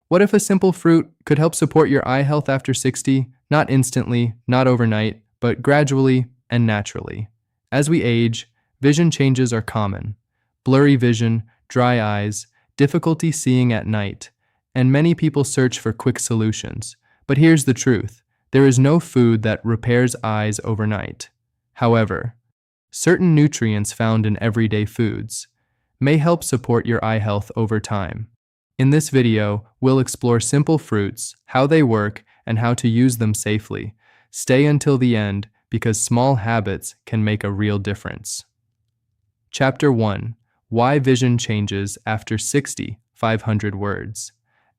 What if a simple fruit could help support your eye health after 60, not instantly, not overnight, but gradually and naturally? As we age, vision changes are common. Blurry vision, dry eyes, difficulty seeing at night, and many people search for quick solutions. But here's the truth. There is no food that repairs eyes overnight. However, certain nutrients found in everyday foods may help support your eye health over time. In this video, we'll explore simple fruits, how they work, and how to use them safely. Stay until the end because small habits can make a real difference. Chapter 1. Why Vision Changes After 60, 500 Words.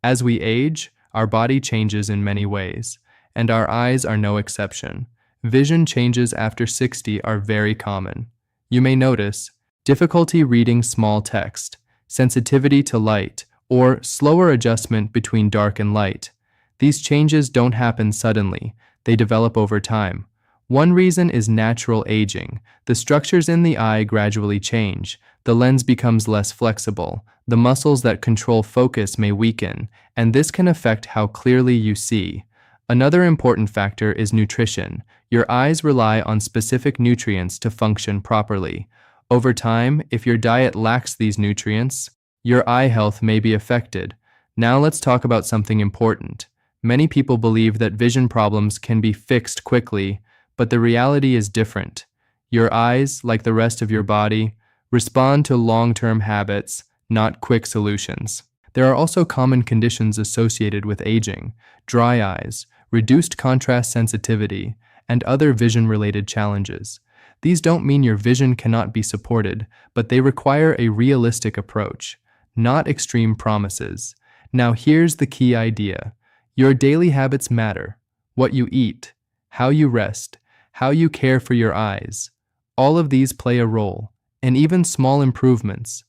As we age, our body changes in many ways, and our eyes are no exception. Vision changes after 60 are very common. You may notice difficulty reading small text, sensitivity to light, or slower adjustment between dark and light. These changes don't happen suddenly, they develop over time. One reason is natural aging. The structures in the eye gradually change, the lens becomes less flexible, the muscles that control focus may weaken, and this can affect how clearly you see. Another important factor is nutrition. Your eyes rely on specific nutrients to function properly. Over time, if your diet lacks these nutrients, your eye health may be affected. Now let's talk about something important. Many people believe that vision problems can be fixed quickly, but the reality is different. Your eyes, like the rest of your body, respond to long-term habits, not quick solutions. There are also common conditions associated with aging: dry eyes, reduced contrast sensitivity, and other vision-related challenges. These don't mean your vision cannot be supported, but they require a realistic approach, not extreme promises. Now here's the key idea. Your daily habits matter. What you eat, how you rest, how you care for your eyes. All of these play a role, and even small improvements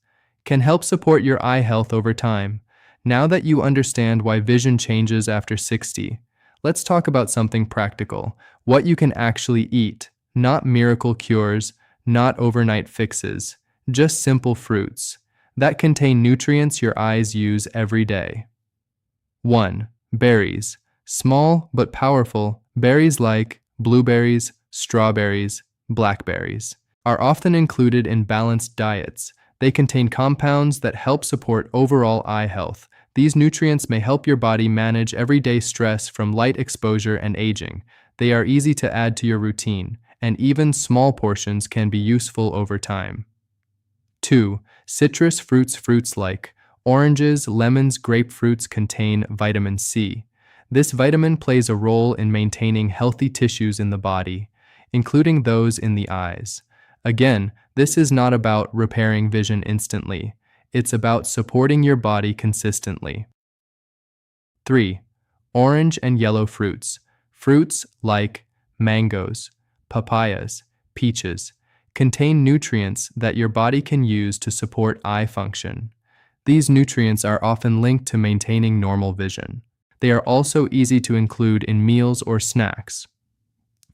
can help support your eye health over time. Now that you understand why vision changes after 60, let's talk about something practical, what you can actually eat, not miracle cures, not overnight fixes, just simple fruits that contain nutrients your eyes use every day. 1. Berries. Small but powerful, berries like blueberries, strawberries, blackberries are often included in balanced diets. They contain compounds that help support overall eye health. These nutrients may help your body manage everyday stress from light exposure and aging. They are easy to add to your routine, and even small portions can be useful over time. 2. Citrus fruits. Fruits like oranges, lemons, grapefruits contain vitamin C. This vitamin plays a role in maintaining healthy tissues in the body, including those in the eyes. Again, this is not about repairing vision instantly. It's about supporting your body consistently. 3. Orange and yellow fruits. Fruits like mangoes, papayas, peaches contain nutrients that your body can use to support eye function. These nutrients are often linked to maintaining normal vision. They are also easy to include in meals or snacks.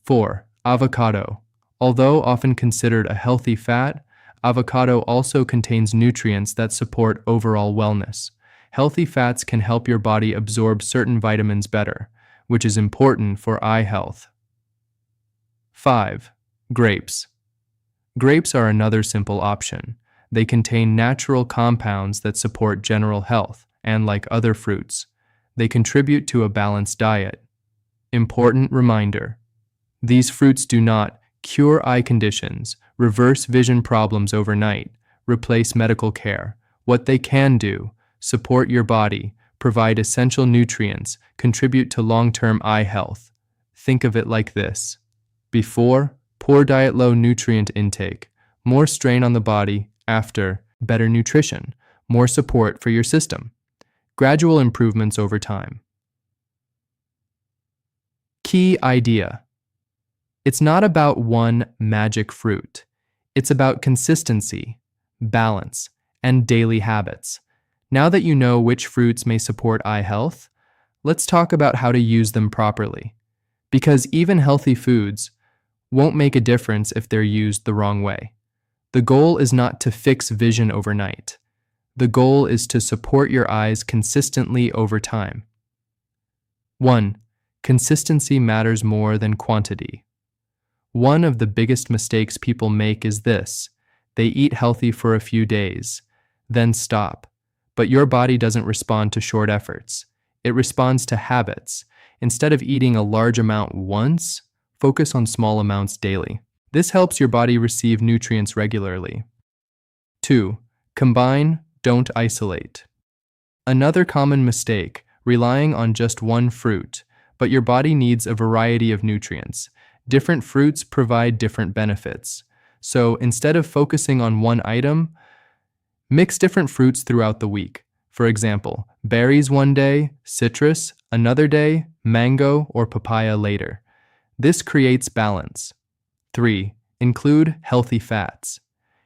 4. Avocado. Although often considered a healthy fat, avocado also contains nutrients that support overall wellness. Healthy fats can help your body absorb certain vitamins better, which is important for eye health. 5. Grapes. Grapes are another simple option. They contain natural compounds that support general health, and like other fruits, they contribute to a balanced diet. Important reminder: these fruits do not cure eye conditions, reverse vision problems overnight, replace medical care. What they can do: support your body, provide essential nutrients, contribute to long-term eye health. Think of it like this. Before, poor diet, low nutrient intake, more strain on the body. After, better nutrition, more support for your system. Gradual improvements over time. Key idea: it's not about one magic fruit. It's about consistency, balance, and daily habits. Now that you know which fruits may support eye health, let's talk about how to use them properly. Because even healthy foods won't make a difference if they're used the wrong way. The goal is not to fix vision overnight. The goal is to support your eyes consistently over time. 1. Consistency matters more than quantity. One of the biggest mistakes people make is this: they eat healthy for a few days, then stop. But your body doesn't respond to short efforts. It responds to habits. Instead of eating a large amount once, focus on small amounts daily. This helps your body receive nutrients regularly. 2. Combine, don't isolate. Another common mistake, relying on just one fruit, but your body needs a variety of nutrients. Different fruits provide different benefits. So instead of focusing on one item, mix different fruits throughout the week. For example, berries one day, citrus another day, mango or papaya later. This creates balance. 3. Include healthy fats.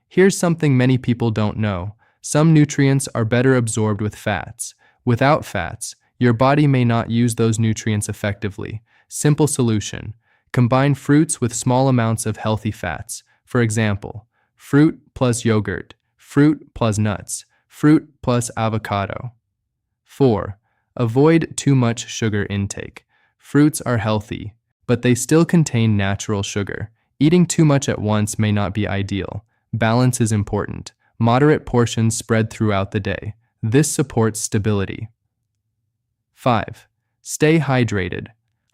Here's something many people don't know. Some nutrients are better absorbed with fats. Without fats, your body may not use those nutrients effectively. Simple solution: combine fruits with small amounts of healthy fats. For example, fruit plus yogurt, fruit plus nuts, fruit plus avocado. 4. Avoid too much sugar intake. Fruits are healthy, but they still contain natural sugar. Eating too much at once may not be ideal. Balance is important. Moderate portions spread throughout the day. This supports stability. 5. Stay hydrated.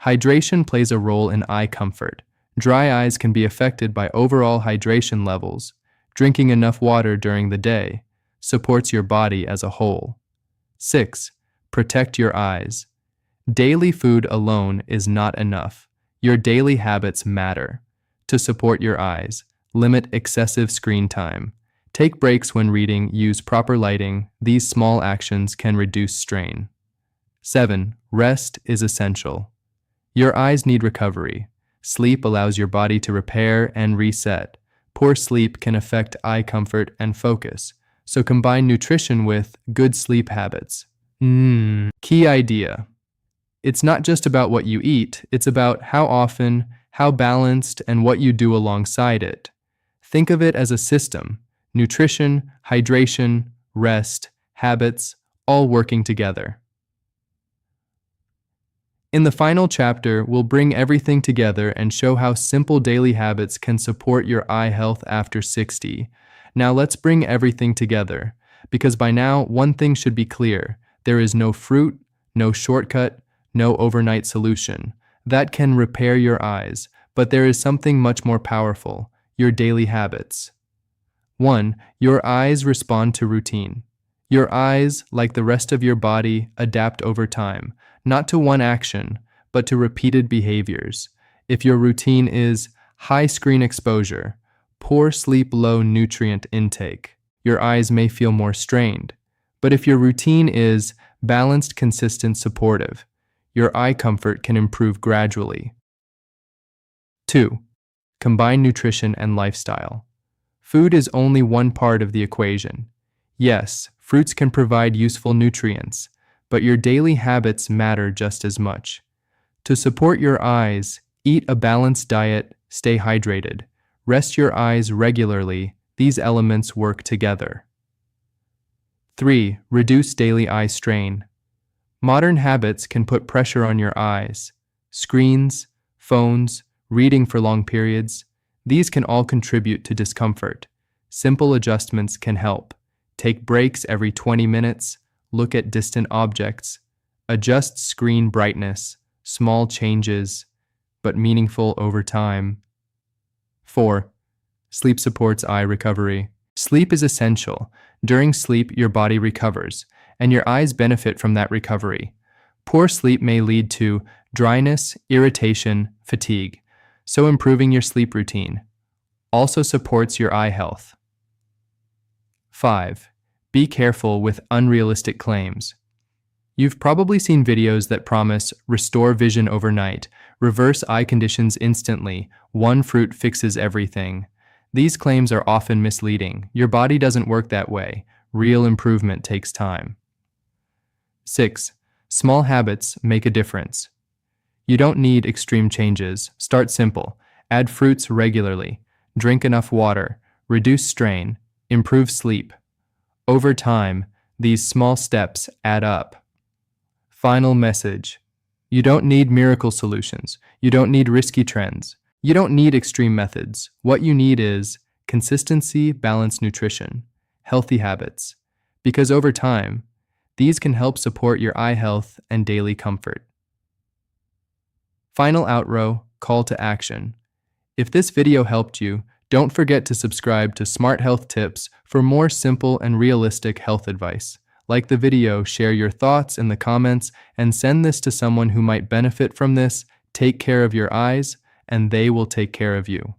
Hydration plays a role in eye comfort. Dry eyes can be affected by overall hydration levels. Drinking enough water during the day supports your body as a whole. 6. Protect your eyes. Daily food alone is not enough. Your daily habits matter. To support your eyes, limit excessive screen time. Take breaks when reading, use proper lighting. These small actions can reduce strain. 7. Rest is essential. Your eyes need recovery. Sleep allows your body to repair and reset. Poor sleep can affect eye comfort and focus, so combine nutrition with good sleep habits. Key idea. It's not just about what you eat, it's about how often, how balanced, and what you do alongside it. Think of it as a system: nutrition, hydration, rest, habits, all working together. In the final chapter, we'll bring everything together and show how simple daily habits can support your eye health after 60. Now let's bring everything together, because by now, one thing should be clear: there is no fruit, no shortcut, no overnight solution that can repair your eyes, but there is something much more powerful: your daily habits. 1. Your eyes respond to routine. Your eyes, like the rest of your body, adapt over time, not to one action, but to repeated behaviors. If your routine is high screen exposure, poor sleep, low nutrient intake, your eyes may feel more strained. But if your routine is balanced, consistent, supportive, your eye comfort can improve gradually. 2. Combine nutrition and lifestyle. Food is only one part of the equation. Yes, fruits can provide useful nutrients, but your daily habits matter just as much. To support your eyes, eat a balanced diet, stay hydrated, rest your eyes regularly. These elements work together. 3. Reduce daily eye strain. Modern habits can put pressure on your eyes. Screens, phones, reading for long periods, these can all contribute to discomfort. Simple adjustments can help. Take breaks every 20 minutes, look at distant objects, adjust screen brightness, small changes, but meaningful over time. 4. Sleep supports eye recovery. Sleep is essential. During sleep, your body recovers, and your eyes benefit from that recovery. Poor sleep may lead to dryness, irritation, fatigue, so improving your sleep routine also supports your eye health. 5. Be careful with unrealistic claims. You've probably seen videos that promise restore vision overnight, reverse eye conditions instantly, one fruit fixes everything. These claims are often misleading. Your body doesn't work that way. Real improvement takes time. 6. Small habits make a difference. You don't need extreme changes. Start simple. Add fruits regularly. Drink enough water. Reduce strain. Improve sleep. Over time, These small steps add up. Final message. You don't need miracle solutions. You don't need risky trends. You don't need extreme methods. What you need is consistency, balanced nutrition, healthy habits, because over time, these can help support your eye health and daily comfort. Final outro, call to action. If this video helped you, don't forget to subscribe to Smart Health Tips for more simple and realistic health advice. Like the video, share your thoughts in the comments, and send this to someone who might benefit from this. Take care of your eyes, and they will take care of you.